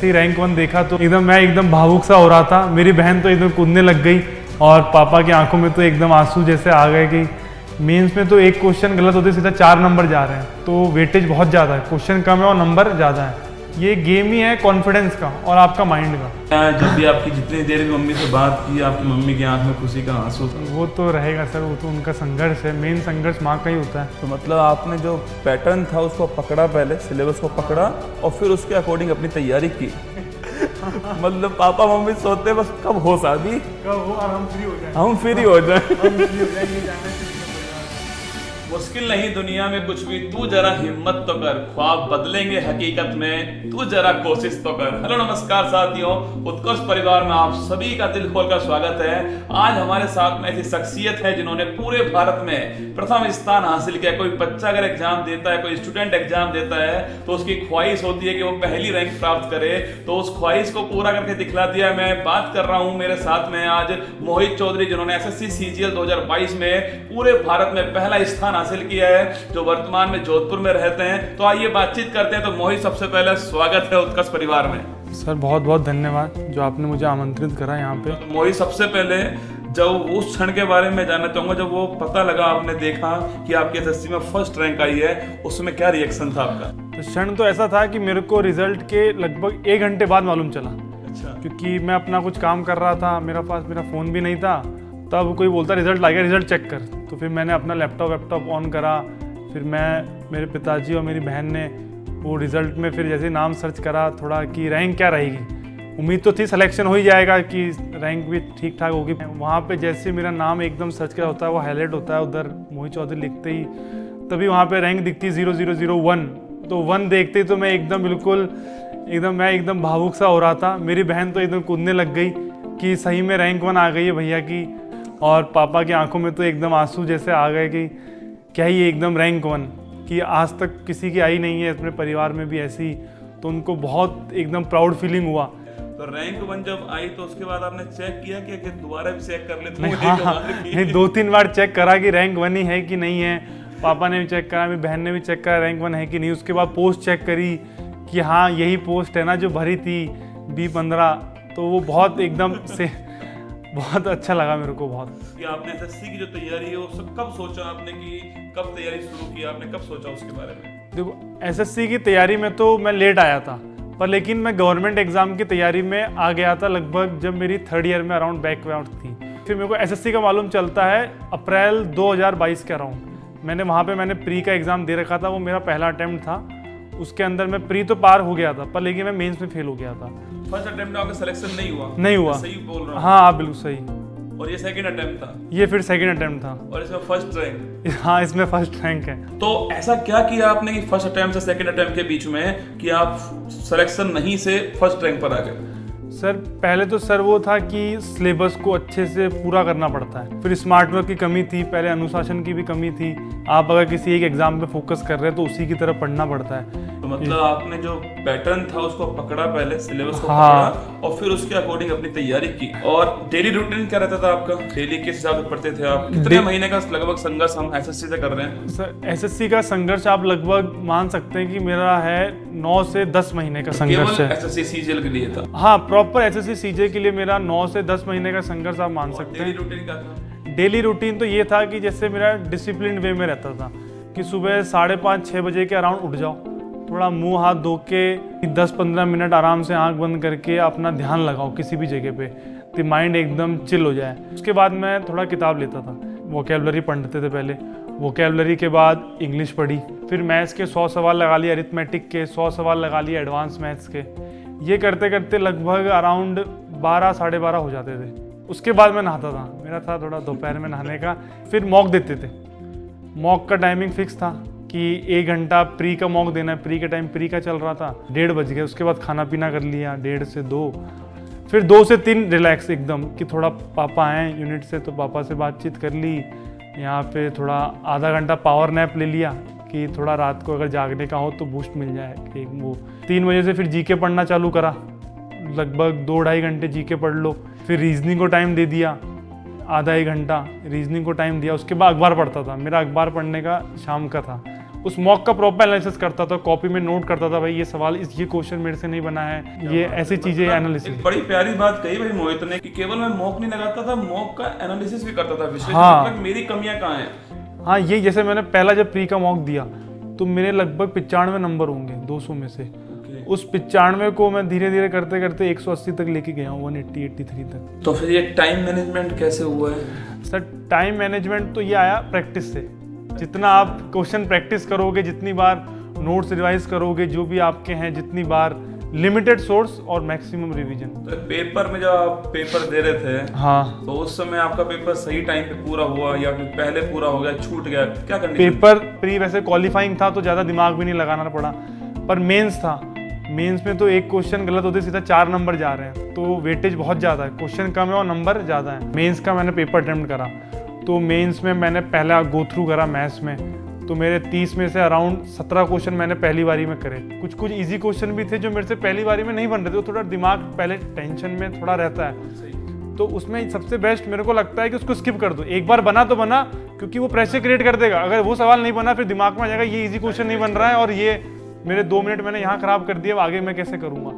जैसे ही रैंक 1 देखा तो मैं एकदम भावुक सा हो रहा था। मेरी बहन तो एकदम कूदने लग गई और पापा की आंखों में तो एकदम आंसू जैसे आ गए कि मेंस में तो एक क्वेश्चन गलत होते सीधा 4 नंबर जा रहे हैं, तो वेटेज बहुत ज़्यादा है, क्वेश्चन कम है और नंबर ज़्यादा है। ये गेम ही है कॉन्फिडेंस का और आपका माइंड का। जब भी आपकी जितनी देर भी मम्मी से बात की, आपकी मम्मी की आंख में खुशी का आंसू? वो तो रहेगा सर, वो तो उनका संघर्ष है, मेन संघर्ष माँ का ही होता है। तो मतलब आपने जो पैटर्न था उसको पकड़ा, पहले सिलेबस को पकड़ा और फिर उसके अकॉर्डिंग अपनी तैयारी की। मतलब पापा मम्मी सोचते बस कब हो शादी, कब हो और हम फ्री हो जाए, हम फ्री हो जाए। मुश्किल नहीं दुनिया में कुछ भी, तू जरा हिम्मत तो कर, ख्वाब बदलेंगे हकीकत में, तू जरा कोशिश तो कर। हेलो नमस्कार साथियों, उत्कर्ष परिवार में आप सभी का दिल खोलकर स्वागत है। आज हमारे साथ में ऐसी शख्सियत है जिन्होंने पूरे भारत में प्रथम स्थान हासिल किया। कोई बच्चा अगर एग्जाम देता है, कोई स्टूडेंट एग्जाम देता है तो उसकी ख्वाहिश होती है कि वो पहली रैंक प्राप्त करे, तो उस ख्वाहिश को पूरा करके दिखला दिया। मैं बात कर रहा हूँ, मेरे साथ में आज मोहित चौधरी जिन्होंने SSC CGL 2022 में पूरे भारत में पहला स्थान हासिल किया है, जो वर्तमान में जोधपुर में रहते हैं। तो आइए बातचीत करते हैं। तो मोहित, सबसे पहले स्वागत है उत्कर्ष परिवार में। सर बहुत बहुत धन्यवाद जो आपने मुझे आमंत्रित करा यहाँ पे। तो मोहित, सबसे पहले जब उस क्षण के बारे में जानना चाहूंगा जब वो पता लगा, आपने देखा कि आपकी SSC में फर्स्ट रैंक आई है, उस समय क्या रिएक्शन था आपका? तो क्षण तो ऐसा था कि मेरे को रिजल्ट के लगभग 1 घंटे बाद मालूम चला। अच्छा। क्योंकि मैं अपना कुछ काम कर रहा था, मेरा फ़ोन भी नहीं था, तब कोई बोलता रिजल्ट आ गया, रिजल्ट चेक कर। तो फिर मैंने अपना लैपटॉप ऑन करा, फिर मेरे पिताजी और मेरी बहन ने वो रिज़ल्ट में फिर जैसे नाम सर्च करा थोड़ा कि रैंक क्या रहेगी। उम्मीद तो थी सिलेक्शन हो ही जाएगा कि रैंक भी ठीक ठाक होगी। वहाँ पे जैसे मेरा नाम एकदम सर्च करा होता है, वो हाईलाइट होता है उधर मोहित चौधरी लिखते ही, तभी वहाँ पे रैंक दिखती 0001। तो 1 देखते ही तो मैं एकदम भावुक सा हो रहा था। मेरी बहन तो एकदम कूदने लग गई कि सही में रैंक 1 आ गई है भैया की, और पापा की आंखों में तो एकदम आंसू जैसे आ गए कि क्या ही एकदम रैंक 1 कि आज तक किसी की आई नहीं है अपने परिवार में भी ऐसी। तो उनको बहुत एकदम प्राउड फीलिंग हुआ। तो रैंक 1 जब आई तो उसके बाद आपने चेक किया कि दोबारा भी चेक कर लेते? नहीं, 2-3 बार चेक करा कि रैंक 1 ही है कि नहीं है। पापा ने भी चेक करा, मेरी बहन ने भी चेक करा रैंक 1 है कि नहीं। उसके बाद पोस्ट चेक करी कि हाँ यही पोस्ट है ना जो भरी थी B15। तो वो बहुत एकदम से बहुत अच्छा लगा मेरे को बहुत। कि आपने SSC की जो तैयारी है वो कब सोचा आपने, कि कब तैयारी शुरू की आपने, कब सोचा उसके बारे में? देखो, SSC की तैयारी में तो मैं लेट आया था, पर लेकिन मैं गवर्नमेंट एग्जाम की तैयारी में आ गया था लगभग जब मेरी 3rd ईयर में अराउंड बैकआउट थी। फिर मेरे को SSC का मालूम चलता है अप्रैल 2022 के अराउंड। मैंने प्री का एग्ज़ाम दे रखा था, वो मेरा पहला अटैम्प्ट था। उसके अंदर मैं प्री तो पार हो गया था, पर लेकिन मैं मेंस में फेल हो गया था। फर्स्ट अटेम्प्ट में आपका सिलेक्शन नहीं हुआ। सही बोल रहा हूं? हाँ आप बिल्कुल सही। और ये सेकंड अटेम्प्ट था? ये फिर सेकंड अटेम्प्ट था। और इसमें फर्स्ट रैंक? हाँ इसमें फर्स्ट रैंक है। तो ऐसा क्या किया आपने कि फर्स्ट अटेम्प्ट से सेकंड अटेम्प्ट के बीच में कि आप सिलेक्शन नहीं से फर्स्ट रैंक पर आ गए? सर पहले तो सर वो था कि सिलेबस को अच्छे से पूरा करना पड़ता है, फिर स्मार्ट वर्क की कमी थी, पहले अनुशासन की भी कमी थी। आप अगर किसी एक एग्जाम पे फोकस कर रहे हैं तो उसी की तरफ पढ़ना पड़ता है। तो मतलब आपने जो पैटर्न था उसको पकड़ा, पहले सिलेबस को हाँ। पकड़ा और फिर उसके अकॉर्डिंग अपनी तैयारी की। और डेली रूटीन क्या रहता था आपका? डेली किस हिसाब से पढ़ते थे आप? कितने महीने का लगभग संघर्ष हम SSC से कर रहे हैं? सर SSC का संघर्ष आप लगभग मान सकते हैं कि मेरा है 9 से 10 महीने का संघर्ष है। SSC CGL के लिए था? हाँ प्रॉपर SSC CGL के लिए मेरा 9 से 10 महीने का संघर्ष आप मान सकते हैं। डेली रूटीन क्या था? डेली रूटीन तो ये था कि जैसे मेरा डिसिप्लिन वे में रहता था कि सुबह 5:30-6 बजे के अराउंड उठ जाओ, थोड़ा मुंह हाथ धो के 10-15 मिनट आराम से आंख बंद करके अपना ध्यान लगाओ किसी भी जगह पे, तो माइंड एकदम चिल हो जाए। उसके बाद मैं थोड़ा किताब लेता था, वोकैबुलरी पढ़ते थे पहले, वोकैबुलरी के बाद इंग्लिश पढ़ी, फिर मैथ्स के 100 सवाल लगा लिए, अरिथमेटिक के 100 सवाल लगा लिए, एडवांस मैथ्स के। ये करते करते लगभग अराउंड 12-12:30 हो जाते थे। उसके बाद मैं नहाता था, मेरा था थोड़ा दोपहर में नहाने का। फिर मॉक देते थे, मॉक का टाइमिंग फिक्स था कि 1 घंटा प्री का मॉक देना है। प्री का टाइम प्री का चल रहा था, 1:30 बज गए। उसके बाद खाना पीना कर लिया 1:30 से 2, फिर 2 से 3 रिलैक्स एकदम कि थोड़ा पापा आए यूनिट से तो पापा से बातचीत कर ली। यहाँ पे थोड़ा आधा घंटा पावर नैप ले लिया कि थोड़ा रात को अगर जागने का हो तो बूस्ट मिल जाए कि वो। 3 बजे से फिर जीके पढ़ना चालू करा, लगभग 2-2.5 घंटे जीके पढ़ लो। फिर रीजनिंग को टाइम दे दिया, आधा 1 घंटा रीजनिंग को टाइम दिया। उसके बाद अखबार पढ़ता था, मेरा अखबार पढ़ने का शाम का था। उस मॉक का प्रॉपर एनालिसिस करता था, कॉपी में नोट करता था, भाई ये सवाल ये क्वेश्चन मेरे से नहीं बना है, ये ऐसी चीजें एनालिसिस। एक बड़ी प्यारी बात कही भाई मोहित ने कि केवल मैं मॉक नहीं लगाता था, मॉक का एनालिसिस भी करता था, विश्लेषण हाँ। करता था कि मेरी कमियां कहाँ हैं। हाँ, ये जैसे मैंने पहला जब प्री का मॉक दिया तो मेरे लगभग 95 नंबर होंगे 200 में से। उस 95 को मैं धीरे धीरे करते करते 180 तक लेके गया हूँ, 180 83 तक। तो फिर ये टाइम मैनेजमेंट कैसे हुआ है? सर टाइम मैनेजमेंट तो ये आया प्रैक्टिस से। जितना आप क्वेश्चन प्रैक्टिस करोगे, जितनी बार नोट्स रिवाइज करोगे, जो भी आपके हैं, जितनी बार, लिमिटेड सोर्स और मैक्सिमम रिवीजन। तो पेपर में जब आप पेपर दे रहे थे, हाँ, तो उस समय आपका पेपर सही टाइम पे पूरा हुआ या फिर पहले पूरा हो गया, छूट गया, क्या करना? पेपर प्री वैसे क्वालिफाइंग था तो ज़्यादा दिमाग भी नहीं लगाना पड़ा, पर मेंस था। मेंस में तो एक क्वेश्चन गलत होते सीधा 4 नंबर जा रहे हैं, तो वेटेज बहुत ज़्यादा है, क्वेश्चन कम है और नंबर ज़्यादा है। मेंस का मैंने पेपर अटेम्प्ट करा, तो मेंस में मैंने पहला गो थ्रू करा मैथ्स में, तो मेरे 30 में से अराउंड 17 क्वेश्चन मैंने पहली बारी में करे। कुछ कुछ इजी क्वेश्चन भी थे जो मेरे से पहली बारी में नहीं बन रहे थे, तो थोड़ा दिमाग पहले टेंशन में थोड़ा रहता है, तो उसमें सबसे बेस्ट मेरे को लगता है कि उसको स्किप कर दो। एक बार बना तो बना, क्योंकि वो प्रेशर क्रिएट कर देगा। अगर वो सवाल नहीं बना फिर दिमाग में आ जाएगा ये इजी क्वेश्चन नहीं बन रहा है और ये मेरे 2 मिनट मैंने यहाँ खराब कर दिया, आगे मैं कैसे करूँगा।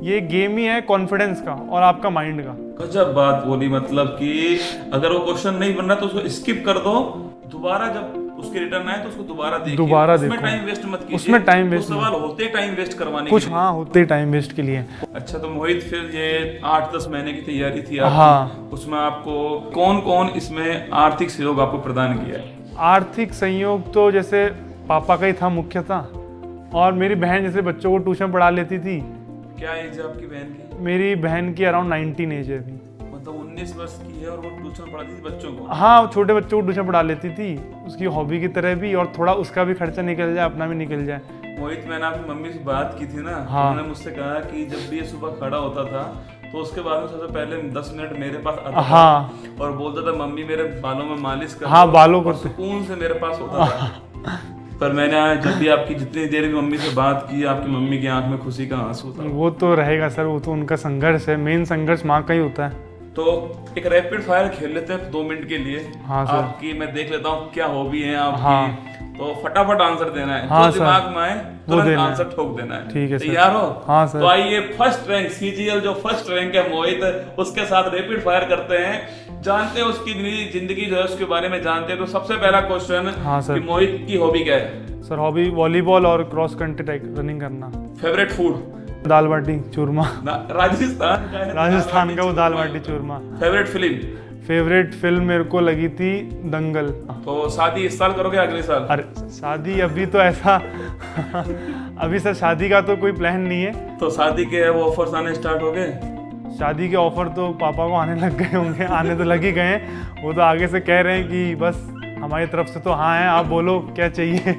ये गेम ही है कॉन्फिडेंस का और आपका माइंड का। गजब बात बोली, मतलब कि अगर वो क्वेश्चन नहीं बन रहा तो उसको स्किप कर दो, दोबारा जब उसके रिटर्न आए तो उसको दोबारा देखिए, उसमें टाइम वेस्ट मत कीजिए, उसमें टाइम वेस्ट, सवाल होते टाइम वेस्ट करवाने कुछ के लिए। हाँ होते टाइम वेस्ट के लिए। अच्छा, तो मोहित फिर ये 8-10 महीने की तैयारी थी आपकी, हाँ, उसमें आपको कौन कौन इसमें आर्थिक सहयोग आपको प्रदान किया? आर्थिक संयोग तो जैसे पापा का ही था मुख्यतः, और मेरी बहन जैसे बच्चों को ट्यूशन पढ़ा लेती थी। क्या एज है आपकी बहन की? मेरी बहन की अराउंड 19 एज है अभी, मतलब 19 वर्ष की है और वो ट्यूशन पढ़ाती थी बच्चों को? हाँ, छोटे बच्चों को ट्यूशन पढ़ा लेती थी, उसकी हॉबी की तरह भी, और थोड़ा उसका भी खर्चा निकल जाए, अपना भी निकल जाए। मोहित, मैंने आपकी मम्मी से बात की थी ना, हाँ। उन्होंने मुझसे कहा कि जब भी ये सुबह खड़ा होता था तो उसके बाद में सबसे पहले 10 मिनट मेरे पास आता था, हाँ, और बोलता था मम्मी मेरे बालों में मालिश कर, हाँ, बालों को सुकून से मेरे पास होता था। पर मैंने आज जब भी आपकी जितनी देर भी मम्मी से बात की, आपकी मम्मी की आंख में खुशी का आंसू था। वो तो रहेगा सर, वो तो उनका संघर्ष है, मेन संघर्ष माँ का ही होता है। तो एक रैपिड फायर खेल लेते हैं 2 मिनट के लिए। हाँ सर। आपकी मैं देख लेता हूँ क्या हॉबी है आपकी। हाँ। तो फटाफट आंसर देना है, हाँ जो दिमाग में आए वो तुरंत देना है। आंसर ठोक देना है। ठीक है सर। तैयार हो? हाँ सर। तो आइए, फर्स्ट रैंक सीजीएल जो फर्स्ट रैंक है मोहित, उसके साथ रैपिड फायर करते हैं, जानते हैं उसकी जिंदगी जो है उसके बारे में जानते हैं। तो सबसे पहला क्वेश्चन, हाँ सर। कि मोहित की हॉबी क्या है? सर हॉबी वॉलीबॉल और क्रॉस कंट्री रनिंग करना। Favourite food? दाल बाटी चूरमा। राजस्थान का है? राजस्थान का वो दाल बाटी चूरमा। Favourite film? फेवरेट फिल्म मेरे को लगी थी दंगल। तो शादी इस साल करोगे अगले साल? अरे शादी अभी तो ऐसा अभी सर शादी का तो कोई प्लान नहीं है। तो शादी के वो ऑफर्स आने स्टार्ट हो गए? शादी के ऑफर तो पापा को आने लग गए होंगे, आने तो लग ही गए हैं। वो तो आगे से कह रहे हैं कि बस हमारी तरफ से तो हाँ है, आप बोलो क्या चाहिए।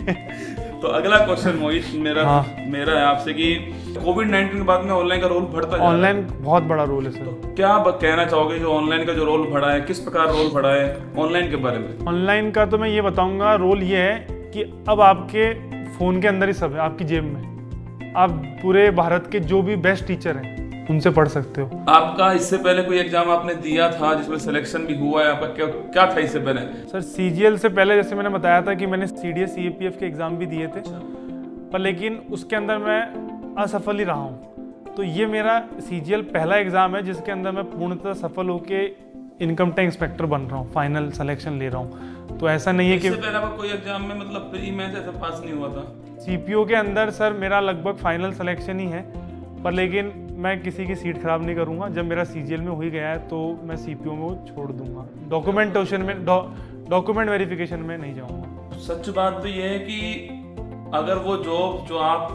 तो अगला क्वेश्चन मोहित मेरा मेरा है आपसे कि कोविड-19 के बाद में ऑनलाइन का रोल बढ़ता जा रहा है। ऑनलाइन बहुत बड़ा रोल है सर। तो क्या आप कहना चाहोगे जो ऑनलाइन का जो रोल बढ़ा है, किस प्रकार रोल बढ़ा है ऑनलाइन के बारे में? ऑनलाइन का तो मैं ये बताऊंगा, रोल ये है कि अब आपके फ़ोन के अंदर ही सब है, आपकी जेब में। आप पूरे भारत के जो भी बेस्ट टीचर हैं उनसे पढ़ सकते हो। आपका इससे पहले कोई एग्जाम आपने दिया था जिसमें सिलेक्शन भी हुआ है? आपका क्या था इससे पहले? सर सीजीएल से पहले जैसे मैंने बताया था कि मैंने सीडीएस सीएपीएफ के एग्ज़ाम भी दिए थे, पर लेकिन उसके अंदर मैं असफल ही रहा हूँ। तो ये मेरा सीजीएल पहला एग्ज़ाम है जिसके अंदर मैं पूर्णतः सफल होके इनकम टैक्स इंस्पेक्टर बन रहा हूँ, फाइनल सिलेक्शन ले रहा हूँ। तो ऐसा नहीं है कि इससे पहले आपका कोई एग्जाम में मतलब प्री में ऐसा पास नहीं हुआ था? सीपीओ के अंदर सर मेरा लगभग फाइनल सिलेक्शन ही है, पर लेकिन मैं किसी की सीट खराब नहीं करूंगा। जब मेरा सीजीएल में हो ही गया है तो मैं सीपीओ में वो छोड़ दूंगा, डॉक्यूमेंटेशन में डॉक्यूमेंट वेरिफिकेशन में नहीं जाऊंगा। सच बात तो ये है कि अगर वो जॉब जो आप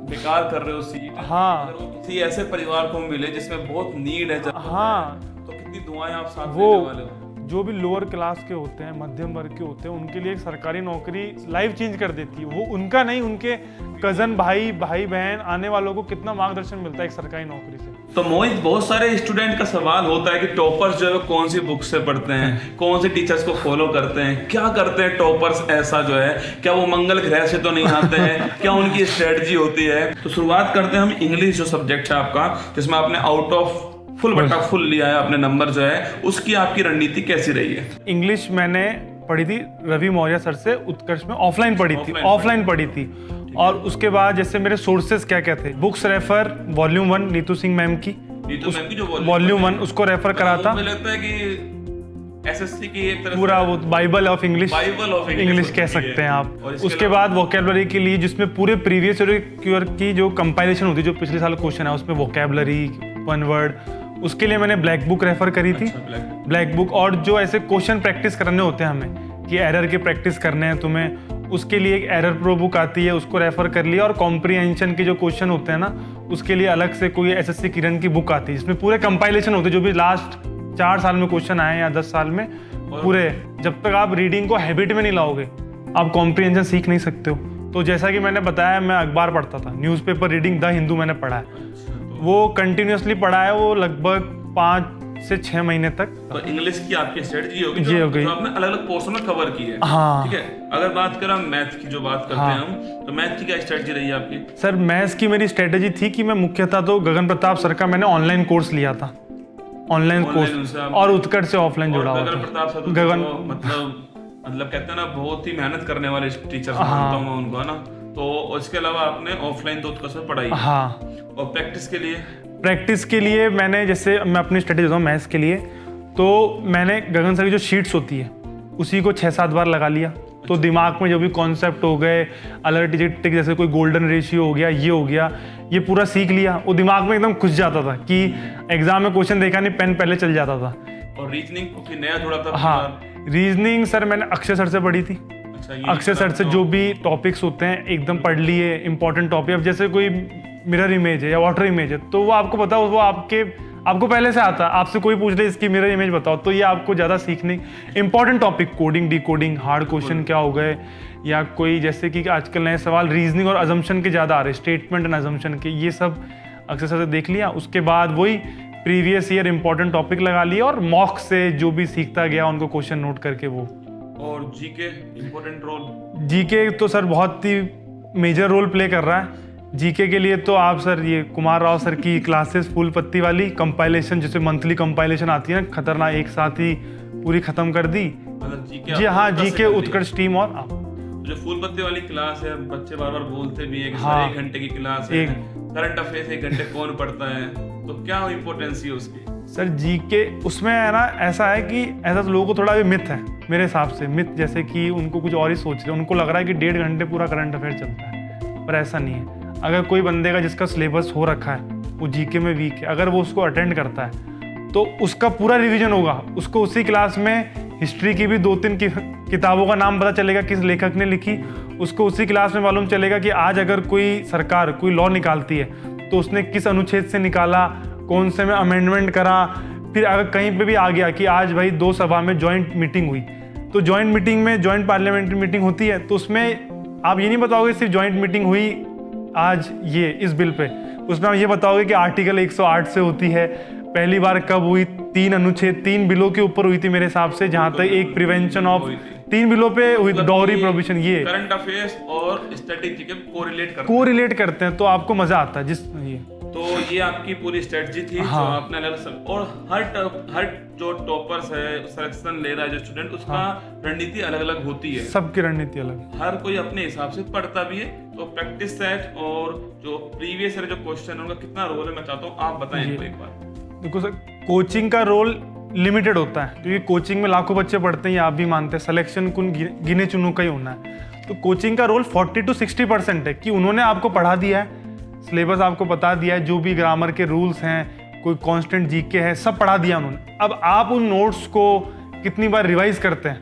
बेकार कर रहे हो सीट, हाँ, अगर वो किसी ऐसे परिवार को मिले जिसमें बहुत नीड है, हाँ, तो कितनी दुआएं आप साथ वो देने वाले हो। जो भी लोअर क्लास के होते हैं, मध्यम वर्ग के होते हैं, उनके लिए एक सरकारी नौकरी लाइफ चेंज कर देती है। वो उनका नहीं, उनके कजन भाई बहन आने वालों को कितना मार्गदर्शन मिलता है एक सरकारी नौकरी से। तो मोहित, बहुत सारे स्टूडेंट का सवाल होता है कि टॉपर्स जो है कौन सी बुक से पढ़ते हैं, कौन से टीचर्स को फॉलो करते हैं, क्या करते हैं टॉपर्स ऐसा जो है, क्या वो मंगल ग्रह से तो नहीं आते हैं, क्या उनकी स्ट्रेटजी होती है? तो शुरुआत करते हैं हम इंग्लिश जो सब्जेक्ट है आपका, जिसमें आपने आउट ऑफ फुल बट्टा फुल लिया है, अपने नंबर जो है, उसकी आपकी रणनीति कैसी रही है? इंग्लिश मैंने पढ़ी थी रवि मौर्य सर से उत्कर्ष में, ऑफलाइन पढ़ी थी। और उसके बाद जैसे मेरे सोर्सेज क्या क्या थे, books refer volume 1 Neetu Singh ma'am की जो वॉल्यूम 1 उसको रेफर करा था। मुझे लगता है कि एसएससी की एक तरह पूरा वो बाइबल ऑफ इंग्लिश इंग्लिश कह सकते हैं आप। उसके बाद वोकेबलरी के लिए जिसमें पूरे प्रीवियस ईयर की जो कंपाइलेशन होती है, जो पिछले साल क्वेश्चन है उसमें वोकेबलरी वन वर्ड, उसके लिए मैंने ब्लैक बुक रेफर करी थी। Black book. और जो ऐसे क्वेश्चन प्रैक्टिस करने होते हैं हमें कि एरर के प्रैक्टिस करने हैं तुम्हें, उसके लिए एक एरर प्रो बुक आती है, उसको रेफर कर लिया। और कॉम्प्रीहेंशन के जो क्वेश्चन होते हैं ना, उसके लिए अलग से कोई एसएससी किरण की बुक आती है जिसमें पूरे कंपाइलेशन होते हैं, जो भी लास्ट 4 साल में क्वेश्चन आए या 10 साल में पूरे। जब तक आप रीडिंग को हैबिट में नहीं लाओगे आप कॉम्प्रीहेंशन सीख नहीं सकते हो। तो जैसा कि मैंने बताया, मैं अखबार पढ़ता था, न्यूज़पेपर रीडिंग द हिंदू मैंने पढ़ा है, वो कंटिन्यूअसली पढ़ा है, वो लगभग 5 से 6 महीने तक। तो इंग्लिश की आपकी स्ट्रेटजी होगी जी हो गई, जो आपने अलग अलग पोर्शन में कवर की है। हाँ ठीक है। अगर बात करें मैथ की, जो बात करते हैं हम, तो मैथ की क्या स्ट्रेटजी रही है आपकी? सर मैथ्स की मेरी स्ट्रेटजी थी कि मैं मुख्यतः तो गगन प्रताप सर का मैंने ऑनलाइन कोर्स लिया था, ऑनलाइन कोर्स, और उत्कर्ष से ऑफलाइन जुड़ा हुआ था। गगन प्रताप सर गगन मतलब कहते हैं ना, बहुत ही मेहनत करने वाले टीचर मानता हूं मैं उनको, है ना। तो इसके अलावा आपने ऑफलाइन तो उत्कर्ष में पढ़ाई। हाँ। और प्रैक्टिस के लिए मैंने, जैसे मैं अपनी स्ट्रेटजी बताऊँ मैथ्स के लिए, तो मैंने गगन सर की जो शीट्स होती है उसी को 6-7 बार लगा लिया। तो दिमाग में जो भी कॉन्सेप्ट हो गए, अलग डिजिट, जैसे कोई गोल्डन रेशियो हो गया, ये हो गया, ये पूरा सीख लिया। वो दिमाग में एकदम घुस जाता था कि एग्जाम में क्वेश्चन देखा नहीं, पेन पहले चल जाता था। और रीजनिंग को फिर नया थोड़ा था? हाँ, रीजनिंग सर मैंने अक्षय सर से पढ़ी थी। अक्षय सर से जो भी टॉपिक्स होते हैं एकदम पढ़ लिए, इंपॉर्टेंट टॉपिक। अब जैसे कोई मिरर इमेज है या वाटर इमेज है, तो वो आपको पता, वो आपको पहले से आता है। आपसे कोई पूछ ले इसकी मिरर इमेज बताओ, तो ये आपको ज़्यादा सीखने। Important topic, coding, decoding, hard question क्या हो गए, या कोई जैसे कि आजकल नए सवाल रीजनिंग और अजम्पशन के ज़्यादा आ रहे, स्टेटमेंट एंड अजम्पशन के, ये सब अक्षय सर से देख लिया। उसके बाद वही प्रीवियस ईयर इंपॉर्टेंट टॉपिक लगा लिया, और मॉक से जो भी सीखता गया उनको क्वेश्चन नोट करके वो। और जीके इंपॉर्टेंट रोल? जीके तो सर बहुत ही मेजर रोल प्ले कर रहा है। जीके के लिए तो आप सर ये कुमार राव सर की क्लासेस फूल पत्ती वाली कंपाइलेशन, जैसे मंथली कंपाइलेशन आती है ना, खतरनाक, एक साथ ही पूरी खत्म कर दी। मतलब जीके? जी हाँ, जीके उत्कर्ष टीम। और जो फूल पत्ती वाली क्लास है, बच्चे बार बार बोलते भी है कि हाँ, 1 घंटे की क्लास है, करंट अफेयर्स 1 घंटे कौन पढ़ता है, तो क्या इंपॉर्टेंस है उसकी? सर जीके उसमें है ना, ऐसा है कि ऐसा लोगों को थोड़ा भी मिथ है मेरे हिसाब से, मिथ जैसे कि उनको कुछ और ही सोच रहे हैं, उनको लग रहा है कि 1.5 घंटे पूरा करंट अफेयर चलता है, पर ऐसा नहीं है। अगर कोई बंदे का जिसका सिलेबस हो रखा है, वो जीके में वीक है, अगर वो उसको अटेंड करता है तो उसका पूरा रिवीजन होगा। उसको उसी क्लास में हिस्ट्री की भी 2-3 किताबों का नाम पता चलेगा, किस लेखक ने लिखी। उसको उसी क्लास में मालूम चलेगा कि आज अगर कोई सरकार कोई लॉ निकालती है तो उसने किस अनुच्छेद से निकाला, कौन से में अमेंडमेंट करा। फिर अगर कहीं पे भी आ गया कि आज भाई 2 सभा में जॉइंट मीटिंग हुई, तो जॉइंट मीटिंग में जॉइंट पार्लियामेंट्री मीटिंग होती है, तो उसमें आप ये नहीं बताओगे सिर्फ जॉइंट मीटिंग हुई आज ये इस बिल पे, उसमें आप ये बताओगे कि आर्टिकल 108 से होती है, पहली बार कब हुई, 3 अनुच्छेद 3 बिलों के ऊपर हुई थी मेरे हिसाब से, जहां तक एक प्रिवेंशन ऑफ 3 बिलों पे हुई, डॉरी प्रोविजन। ये करंट अफेयर्स और स्टैटिस्टिक्स के कोरिलेट करते हैं, तो आपको मजा आता है। ये तो ये आपकी पूरी स्ट्रेटजी थी। हाँ। जो आपने अलग, और हर जो टॉपर्स है, सिलेक्शन ले रहा है जो स्टूडेंट, उसका हाँ। रणनीति अलग अलग होती है, सबकी रणनीति अलग, हर कोई अपने हिसाब से पढ़ता भी है। तो प्रैक्टिस सेट और जो प्रीवियस ईयर जो क्वेश्चन है उनका कितना रोल है, मैं चाहता हूँ आप बताएं इनको एक बार। देखो सर, कोचिंग का रोल लिमिटेड होता है, क्योंकि कोचिंग में लाखों बच्चे पढ़ते हैं, आप भी मानते हैं, सिलेक्शन कुन गिने चुनों का ही होना है। तो कोचिंग का रोल 40 to 60% है कि उन्होंने आपको पढ़ा दिया है, सिलेबस आपको बता दिया है, जो भी ग्रामर के रूल्स हैं, कोई कांस्टेंट जीके है, सब पढ़ा दिया उन्होंने। अब आप उन नोट्स को कितनी बार रिवाइज करते हैं?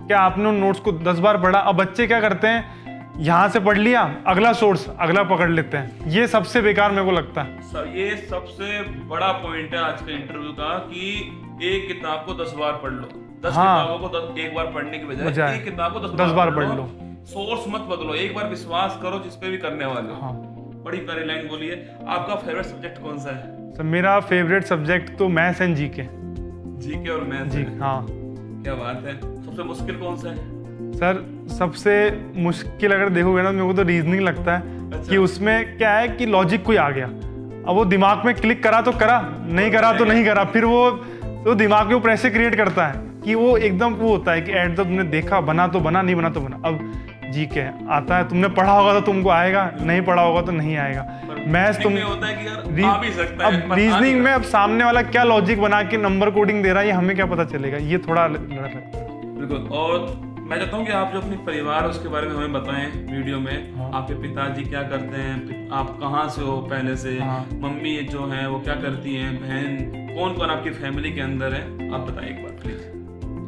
क्या आपने उन नोट्स को 10 बार पढ़ा? अब बच्चे क्या करते हैं, यहाँ से पढ़ लिया, अगला सोर्स अगला पकड़ लेते हैं। ये सबसे बेकार मेरे को लगता है सर। ये सबसे बड़ा पॉइंट है आज के इंटरव्यू का कि एक किताब को 10 बार पढ़ लो। 10 किताबों को एक बार पढ़ने की बजाय एक किताब को 10 बार पढ़ लो। सोर्स मत बदलो, एक बार विश्वास करो जिस पे भी करने वाले हो। बड़ी प्यारी लाइन बोली है। आपका फेवरेट सब्जेक्ट कौन सा है? सर मेरा फेवरेट सब्जेक्ट तो मैथ्स एंड जीके। जीके और मैथ्स? जी हाँ। क्या बात है। सबसे मुश्किल कौन सा है? सर सबसे मुश्किल अगर देखोगे ना, मेरे को तो रीजनिंग लगता है। अच्छा। कि उसमें क्या है कि लॉजिक कोई आ गया, अब वो दिमाग में क्लिक करा तो करा, नहीं करा तो नहीं करा, फिर वो दिमाग में प्रेशर क्रिएट करता है कि वो एकदम वो होता है कि एट द तुमने देखा, बना तो बना, नहीं बना तो बना। अब जी के आता है, तुमने पढ़ा होगा तो तुमको आएगा, नहीं पढ़ा होगा तो नहीं आएगा। मैथ्स तुम होता है कि यार आ भी सकता है, अब रीजनिंग में अब सामने वाला क्या लॉजिक बना के नंबर कोडिंग दे रहा है, ये हमें क्या पता चलेगा, ये थोड़ा डर लगता है। बिल्कुल। और मैं चाहता हूँ कि आप जो अपनी परिवार है उसके बारे में हमें बताएं वीडियो में। हाँ। आपके पिताजी क्या करते हैं, आप कहाँ से हो पहले से, हाँ। मम्मी जो है वो क्या करती हैं, बहन कौन कौन आपकी फैमिली के अंदर है, आप बताएं एक बार प्लीज।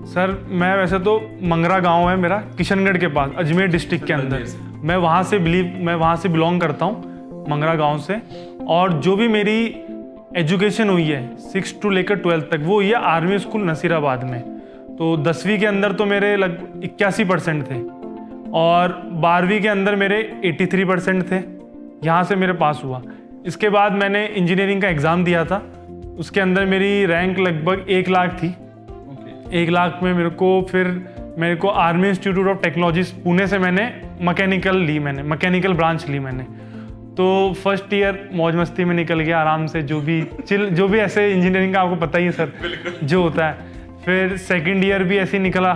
सर मैं वैसे तो मंगरा गांव है मेरा, किशनगढ़ के पास, अजमेर डिस्ट्रिक्ट के अंदर। मैं वहाँ से बिलोंग करता हूँ, मंगरा गांव से। और जो भी मेरी एजुकेशन हुई है 6 to लेकर 12 तक, वो हुई है आर्मी स्कूल नसीराबाद में। तो 10वीं के अंदर तो मेरे लगभग 81% थे और 12वीं के अंदर मेरे 83% थे। यहाँ से मेरे पास हुआ। इसके बाद मैंने इंजीनियरिंग का एग्ज़ाम दिया था, उसके अंदर मेरी रैंक लगभग 1 लाख थी। 1 लाख में मेरे को army institute of technology Pune से मैंने मैकेनिकल ब्रांच ली मैंने। तो फर्स्ट ईयर मौज मस्ती में निकल गया आराम से, जो भी ऐसे इंजीनियरिंग का आपको पता ही है सर जो होता है। फिर सेकंड ईयर भी ऐसे ही निकला।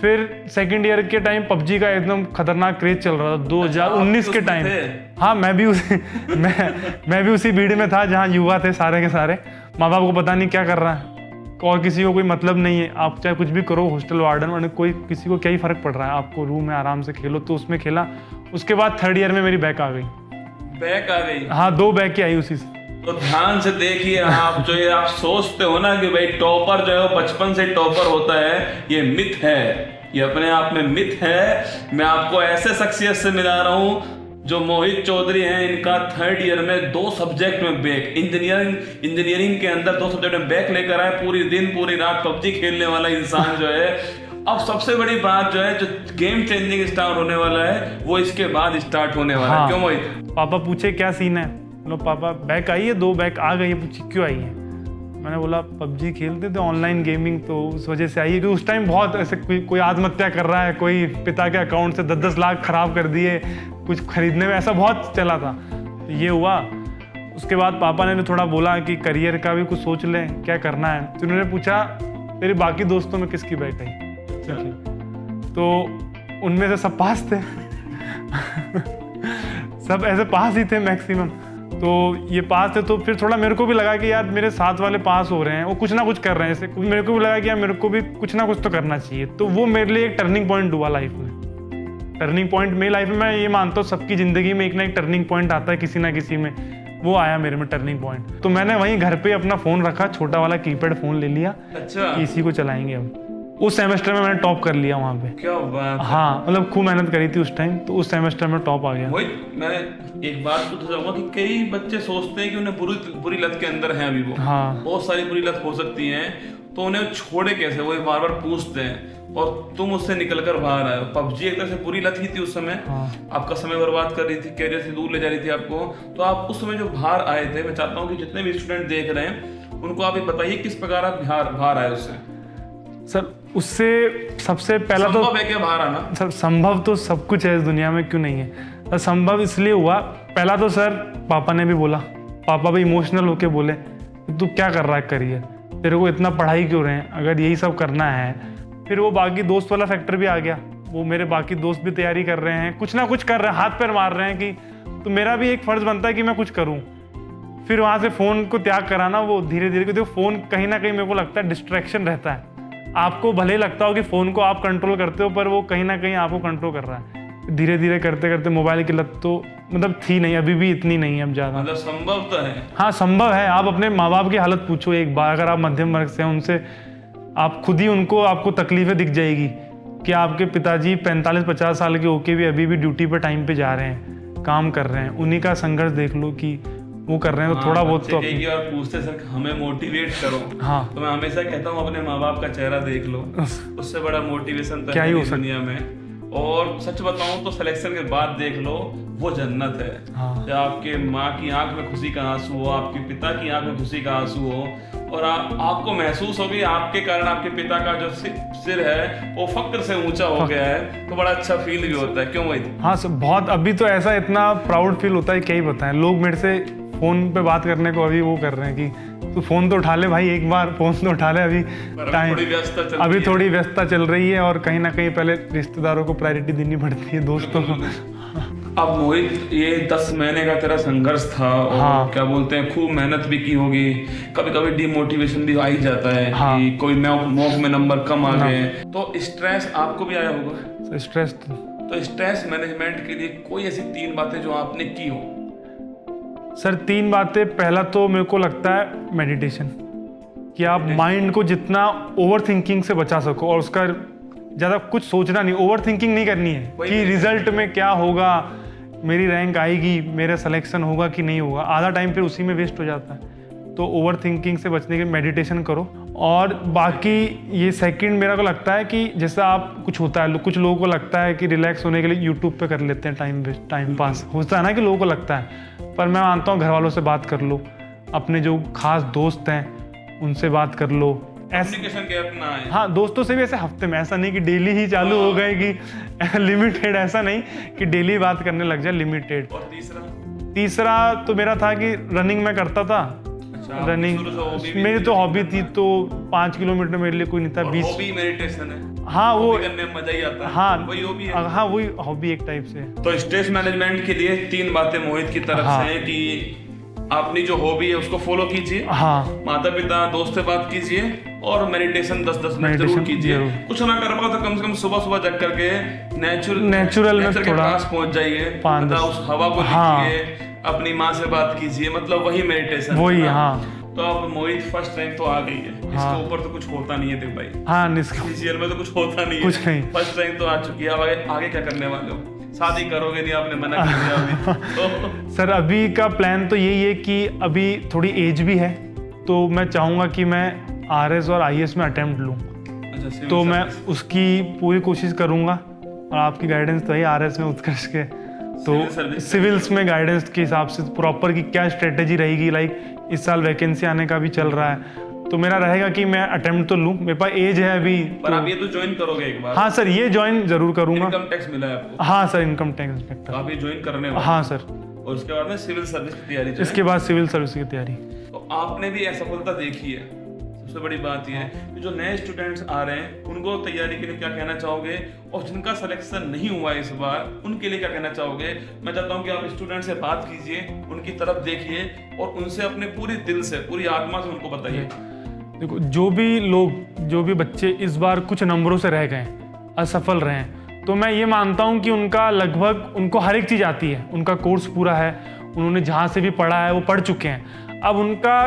फिर सेकंड ईयर के टाइम पबजी का एकदम खतरनाक क्रेज चल रहा था 2019 के टाइम। हाँ मैं भी उसी भीड़ में था जहाँ युवा थे सारे के सारे। माँ बाप को पता नहीं क्या कर रहा है और किसी को कोई मतलब नहीं है, आप चाहे कुछ भी करो, हॉस्टल वार्डन कोई किसी को क्या ही फर्क पड़ रहा है, आपको रूम में आराम से खेलो। तो उसमें खेला। उसके बाद थर्ड ईयर में मेरी बैक आ गई। हाँ 2 बैक की आई उसी से। तो ध्यान से देखिए, आप जो ये आप सोचते हो ना कि भाई टॉपर जो है वो बचपन से टॉपर होता है, ये मिथ है, ये अपने आप में मिथ है। मैं आपको ऐसे शख्सियत से मिला रहा हूँ जो मोहित चौधरी हैं, इनका थर्ड ईयर में 2 सब्जेक्ट में बैक, इंजीनियरिंग के अंदर 2 सब्जेक्ट में बैक लेकर आए। पूरी दिन पूरी रात पबजी खेलने वाला इंसान जो है। अब सबसे बड़ी बात जो है, जो गेम चेंजिंग स्टार्ट होने वाला है वो इसके बाद स्टार्ट होने वाला है। क्यों मोहित? पापा पूछे क्या सीन है, बोलो पापा बैक आई है, 2 बैक आ गई है। पूछी क्यों आई है, मैंने बोला पबजी खेलते थे ऑनलाइन गेमिंग, तो उस वजह से आई है। उस टाइम बहुत ऐसे कोई आत्महत्या कर रहा है, कोई पिता के अकाउंट से 10-10 लाख खराब कर दिए कुछ खरीदने में, ऐसा बहुत चला था। ये हुआ। उसके बाद पापा ने थोड़ा बोला कि करियर का भी कुछ सोच ले, क्या करना है। तो उन्होंने पूछा तेरे बाकी दोस्तों में किसकी बैक आई, तो उनमें से सब पास थे सब ऐसे पास ही थे मैक्सिमम। तो ये पास थे, तो फिर थोड़ा मेरे को भी लगा कि यार मेरे साथ वाले पास हो रहे हैं, वो कुछ ना कुछ कर रहे हैं, ऐसे मेरे को भी लगा कि यार मेरे को भी कुछ ना कुछ तो करना चाहिए। तो वो मेरे लिए एक टर्निंग पॉइंट हुआ लाइफ में। टर्निंग पॉइंट मेरी लाइफ में, मैं ये मानता हूँ सबकी ज़िंदगी में एक ना एक टर्निंग पॉइंट आता है किसी ना किसी में। वो आया मेरे में टर्निंग पॉइंट। तो मैंने वहीं घर पे अपना फ़ोन रखा, छोटा वाला कीपैड फ़ोन ले लिया। अच्छा, इसी को चलाएंगे अब। उस सेमेस्टर में मैंने टॉप कर लिया वहाँ पे। क्या बात। हाँ मतलब खूब मेहनत करी थी उस टाइम, तो उस सेमेस्टर में टॉप आ गया। मैं एक बात पूछना चाहूंगा कि कई बच्चे सोचते हैं कि उन्हें बुरी लत के अंदर है अभी वो। हाँ। बहुत सारी बुरी लत हो सकती है, तो उन्हें छोड़े कैसे, वो बार बार पूछते हैं। और तुम उससे निकलकर बाहर आए हो। पबजी एक तरह से बुरी लत ही थी उस समय। हाँ। आपका समय बर्बाद कर रही थी, कैरियर से दूर ले जा रही थी आपको। तो आप उस समय जो बाहर आए थे, मैं चाहता हूँ कि जितने भी स्टूडेंट देख रहे हैं उनको आप ये बताइए किस प्रकार आप बाहर आए उससे। सर उससे सबसे पहला तो संभव है क्या बाहर आना? सर संभव तो सब कुछ है इस दुनिया में, क्यों नहीं है। सर संभव इसलिए हुआ, पहला तो सर पापा ने भी बोला, पापा भी इमोशनल होके बोले तू क्या कर रहा है करियर, तेरे को इतना पढ़ाई क्यों रहे हैं, अगर यही सब करना है। फिर वो बाकी दोस्त वाला फैक्टर भी आ गया। वो मेरे बाकी दोस्त भी तैयारी कर रहे हैं, कुछ ना कुछ कर रहे हैं, हाथ पैर मार रहे हैं कि तो मेरा भी एक फर्ज बनता है कि मैं कुछ करूँ। फिर वहाँ से फ़ोन को त्याग कराना, वो धीरे धीरे, क्योंकि फ़ोन कहीं ना कहीं मेरे को लगता है डिस्ट्रैक्शन रहता है। आपको भले ही लगता हो कि फ़ोन को आप कंट्रोल करते हो, पर वो कहीं ना कहीं आपको कंट्रोल कर रहा है। धीरे धीरे करते करते मोबाइल की लत तो मतलब थी नहीं, अभी भी इतनी नहीं है अब ज़्यादा। मतलब संभव तो है। हाँ संभव है। आप अपने माँ बाप की हालत पूछो एक बार, अगर आप मध्यम वर्ग से हैं, उनसे आप खुद ही आपको तकलीफें दिख जाएगी कि आपके पिताजी 45-50 साल के होके भी अभी भी ड्यूटी पर टाइम पे जा रहे हैं, काम कर रहे हैं। उन्हीं का संघर्ष देख लो कि वो कर रहे हैं। तो थोड़ा बहुत तो एक बार पूछते सर हमें मोटिवेट करो। हाँ। तो मैं हमेशा कहता हूँ अपने माँ बाप का चेहरा देख लो, उससे बड़ा मोटिवेशन तो क्या ही हो दुनिया में। और सच बताऊं तो सिलेक्शन के बाद देख लो, वो जन्नत है। हाँ। जब आपके माँ की आंख में खुशी का आंसू हो, आपके पिता की आंख में खुशी का आंसू हो, और आपको महसूस हो कि आपके कारण आपके पिता का जो सिर है वो फक्र से ऊंचा हो गया है, तो बड़ा अच्छा फील भी होता है। क्यों भाई? हाँ सर बहुत। अभी तो ऐसा इतना प्राउड फील होता है, क्या ही बताएं। लोग मेरे से फ़ोन पे बात करने को अभी वो कर रहे हैं कि तू फ़ोन तो उठा ले भाई, एक बार फ़ोन तो उठा ले, अभी टाइम, अभी थोड़ी व्यस्तता चल रही है और कहीं ना कहीं पहले रिश्तेदारों को प्रायोरिटी देनी पड़ती है, दोस्तों को। अब मोहित, ये 10 महीने का तेरा संघर्ष था और हाँ। क्या बोलते हैं, खूब मेहनत भी की होगी, कभी कभी डिमोटिवेशन भी आ ही जाता है कि कोई मॉक में नंबर कम आ गए, तो स्ट्रेस आपको भी आया होगा। स्ट्रेस तो स्ट्रेस मैनेजमेंट के लिए कोई ऐसी 3 बातें जो आपने की हो? सर 3 बातें। पहला तो मेरे को लगता है मेडिटेशन, कि आप माइंड को जितना ओवर थिंकिंग से बचा सको और उसका ज़्यादा कुछ सोचना नहीं, ओवर थिंकिंग नहीं करनी है कि रिजल्ट में क्या होगा, मेरी रैंक आएगी, मेरा सिलेक्शन होगा कि नहीं होगा, आधा टाइम फिर उसी में वेस्ट हो जाता है। तो ओवर थिंकिंग से बचने के लिए मेडिटेशन करो। और बाकी ये सेकंड मेरा को लगता है कि जैसा आप कुछ होता है, कुछ लोगों को लगता है कि रिलैक्स होने के लिए यूट्यूब पे कर लेते हैं टाइम पास होता है ना, कि लोगों को लगता है, पर मैं मानता हूँ घर वालों से बात कर लो, अपने जो खास दोस्त हैं उनसे बात कर लो, कम्युनिकेशन गैप ना आए। हाँ, दोस्तों से भी ऐसे हफ्ते में, ऐसा नहीं कि डेली ही चालू हो गए कि लिमिटेड, ऐसा नहीं कि डेली बात करने लग जाए, लिमिटेड। और तीसरा तो मेरा था कि रनिंग में करता था। अच्छा, रनिंग मेरी तो हॉबी थी, तो 5 किलोमीटर मेरे लिए कोई नहीं था। 20 हॉबी मेडिटेशन है। हाँ, वो करने में मजा ही आता है। हाँ, वही हॉबी है। हाँ, वही हॉबी एक टाइप से। तो स्ट्रेस मैनेजमेंट के लिए 3 बातें मोहित की तरफ से हैं कि अपनी जो हॉबी है उसको फॉलो कीजिए, हाँ, माता पिता दोस्त से बात कीजिए और मेडिटेशन 10-10 मिनट जरूर कीजिए। कुछ ना कर पाओ तो कम से कम सुबह जग करके नेचुरल में थोड़ा के पास पहुंच जाइए, मतलब उस हवा को लीजिए, अपनी माँ से बात कीजिए, मतलब वही मेडिटेशन, वही। हाँ, तो अब मोहित फर्स्ट रैंक तो आ गई है, इसके ऊपर तो कुछ होता नहीं है देख भाई। हाँ, सीजीएल में तो कुछ होता नहीं है, कुछ नहीं। फर्स्ट रैंक तो आ चुकी है। अब आगे क्या करने वाले हो? शादी करोगे नहीं, आपने मना कर दिया अभी तो। सर अभी का प्लान तो यही है कि अभी थोड़ी एज भी है, तो मैं चाहूँगा कि मैं आरएस और आईएएस में अटेम्प्ट लूँ। अच्छा, तो मैं उसकी पूरी कोशिश करूँगा और आपकी गाइडेंस तो है आरएस में उत्कर्ष के, तो सिविल्स में गाइडेंस के हिसाब से प्रॉपर की क्या स्ट्रेटेजी रहेगी। लाइक इस साल वैकेंसी आने का भी चल रहा है, तो मेरा रहेगा कि मैं अटेम्प्ट तो लूँ, मेरे पास एज है अभी। पर आप ये तो ज्वाइन करोगे एक बार? हाँ सर, ये ज्वाइन जरूर करूँगा। इनकम टैक्स मिला है आपको? हाँ सर, इनकम टैक्स इंस्पेक्टर। आप ये ज्वाइन करने वाले? हाँ सर। और उसके बाद में सिविल सर्विस की तैयारी? इसके बाद सिविल सर्विस की तैयारी। तो आपने भी असफलता देखी है, सबसे बड़ी बात यह है कि जो नए स्टूडेंट्स आ रहे हैं उनको तैयारी के लिए क्या कहना चाहोगे, और जिनका सिलेक्शन नहीं हुआ इस बार उनके लिए क्या कहना चाहोगे? मैं चाहता हूं कि आप स्टूडेंट से बात कीजिए, उनकी तरफ देखिए और उनसे अपने पूरी दिल से, पूरी आत्मा से उनको बताइए। देखो, जो भी बच्चे इस बार कुछ नंबरों से रह गए, असफल रहे हैं, तो मैं ये मानता हूँ कि उनका लगभग, उनको हर एक चीज़ आती है, उनका कोर्स पूरा है, उन्होंने जहाँ से भी पढ़ा है वो पढ़ चुके हैं। अब उनका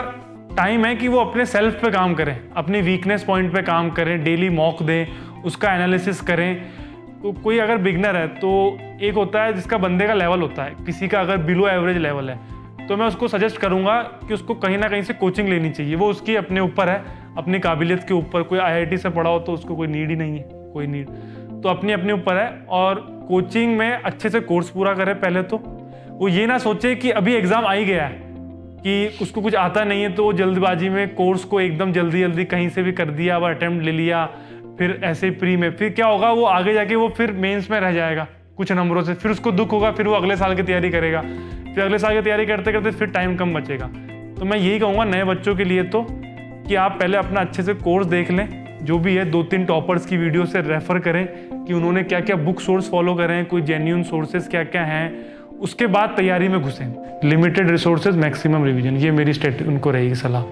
टाइम है कि वो अपने सेल्फ पे काम करें, अपने वीकनेस पॉइंट पे काम करें, डेली मॉक दें, उसका एनालिसिस करें। तो कोई अगर बिगनर है तो एक होता है जिसका बंदे का लेवल होता है, किसी का अगर बिलो एवरेज लेवल है, तो मैं उसको सजेस्ट करूंगा कि उसको कहीं ना कहीं से कोचिंग लेनी चाहिए। वो उसकी अपने ऊपर है, अपनी काबिलियत के ऊपर। कोई आईआईटी से पढ़ा हो तो उसको कोई नीड ही नहीं है, कोई नीड तो अपने ऊपर है। और कोचिंग में अच्छे से कोर्स पूरा करे पहले तो। वो ये ना सोचे कि अभी एग्ज़ाम आ ही गया है, कि उसको कुछ आता नहीं है, तो वो जल्दबाजी में कोर्स को एकदम जल्दी कहीं से भी कर दिया, वो अटेम्प्ट ले लिया, फिर ऐसे प्री में, फिर क्या होगा, वो आगे जाके वो फिर मेंस में रह जाएगा कुछ नंबरों से, फिर उसको दुख होगा, फिर वो अगले साल की तैयारी करेगा, फिर अगले साल की तैयारी करते करते फिर टाइम कम बचेगा। तो मैं यही कहूँगा नए बच्चों के लिए तो, कि आप पहले अपना अच्छे से कोर्स देख लें, जो भी है 2-3 टॉपर्स की वीडियो से रेफर करें कि उन्होंने क्या क्या बुक सोर्स फॉलो करें, कोई जेन्युइन सोर्सेज क्या क्या हैं, उसके बाद तैयारी में घुसें। लिमिटेड रिसोर्सेज, मैक्सिमम रिवीजन, ये मेरी उनको रहेगी सलाह।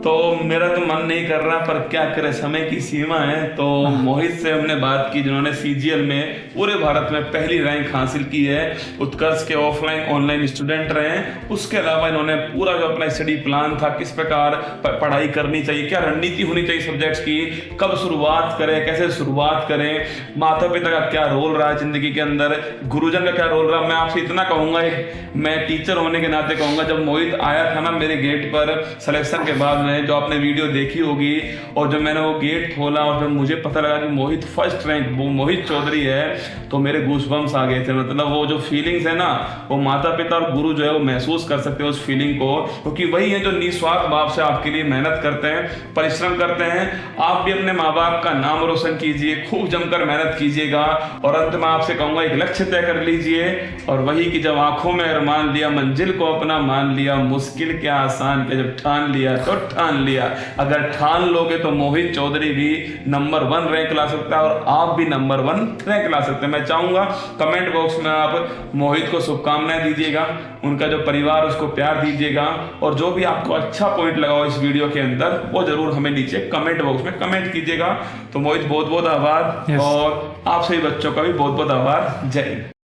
तो मेरा तो मन नहीं कर रहा, पर क्या करें, समय की सीमा है। तो मोहित से हमने बात की जिन्होंने सीजीएल में पूरे भारत में पहली रैंक हासिल की है, उत्कर्ष के ऑफलाइन ऑनलाइन स्टूडेंट रहे हैं। उसके अलावा इन्होंने पूरा जो अपना स्टडी प्लान था, किस प्रकार पढ़ाई करनी चाहिए, क्या रणनीति होनी चाहिए सब्जेक्ट्स की, कब शुरुआत करें, कैसे शुरुआत करें, माता पिता का क्या रोल रहा है जिंदगी के अंदर, गुरुजन का क्या रोल रहा। मैं आपसे इतना कहूँगा, मैं टीचर होने के नाते कहूँगा, जब मोहित आया था ना मेरे गेट पर सिलेक्शन के बाद, में, जो आपने वीडियो देखी होगी। और जब मैंने वो गेट खोला और जब मुझे पता लगा कि मोहित फर्स्ट रैंक वो मोहित चौधरी है, तो मेरे गूज़बम्स आ गए थे। मतलब वो जो फीलिंग्स है ना, वो माता पिता और गुरु जो है वो महसूस कर सकते हैं उस फीलिंग को, क्योंकि वही है जो निस्वार्थ भाव से आपके लिए मेहनत करते हैं, परिश्रम करते हैं। आप भी अपने माँ बाप का नाम रोशन कीजिए, खूब जमकर मेहनत कीजिएगा। और अंत में आपसे कहूँगा एक लक्ष्य तय कर लीजिए, और वही कि जब आंखों में अरमान लिया, मंजिल को अपना मान लिया, मुश्किल क्या आसान क्या, जब ठान लिया तो ठान लिया। अगर ठान लोगे तो मोहित चौधरी भी नंबर 1 रैंक ला सकता है और आप भी नंबर 1 रैंक ला सकते हैं। मैं चाहूंगा कमेंट बॉक्स में आप मोहित को शुभकामनाएं दीजिएगा, उनका जो परिवार उसको प्यार दीजिएगा, और जो भी आपको अच्छा पॉइंट लगा हो इस वीडियो के अंदर वो जरूर हमें नीचे कमेंट बॉक्स में कमेंट कीजिएगा। तो मोहित बहुत बहुत आभार, Yes. और आप सभी बच्चों का भी बहुत बहुत आभार। जय हिंद।